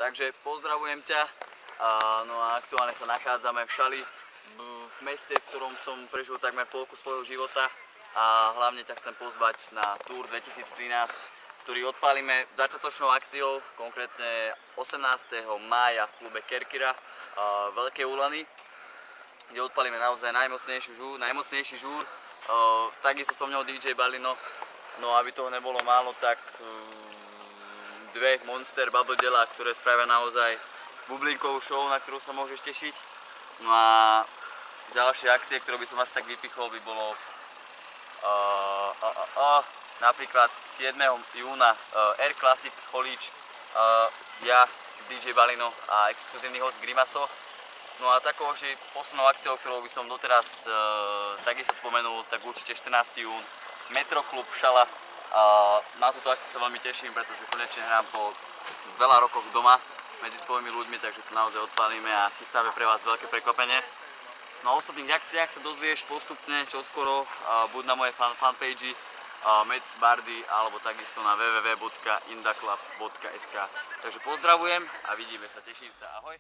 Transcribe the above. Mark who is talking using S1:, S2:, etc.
S1: Takže pozdravujem ťa. No a aktuálne sa nachádzame v Šali, v meste, v ktorom som prežil takmer polku svojho života. A hlavne ťa chcem pozvať na Tour 2013, ktorý odpálime začiatočnou akciou, konkrétne 18. mája v klube Kerkyra Veľké Úlany, kde odpálime naozaj najmocnejší žúr. Takisto so mnou DJ Balino. No aby toho nebolo málo, tak dve Monster Bubble Dela, ktoré spravia naozaj bublinkovú show, na ktorú sa môžeš tešiť. No a ďalšie akcie, ktoré by som asi tak vypichol, by bolo napríklad 7. júna Air Classic Holíč, ja, DJ Balino a exkluzívny host Grimaso. No a takou poslednou akciou, ktorou by som doteraz takisto spomenul, tak určite 14. jún Metroklub Šala. Na túto akciu sa veľmi teším, pretože konečne hrám po veľa rokoch doma medzi svojimi ľuďmi, takže to naozaj odpálime a chystáme pre vás veľké prekvapenie. No a o ostatných akciách sa dozvieš postupne čoskoro, buď na mojej fanpage Mec Bardy, alebo takisto na www.indaclub.sk. Takže pozdravujem a vidíme sa, teším sa, ahoj!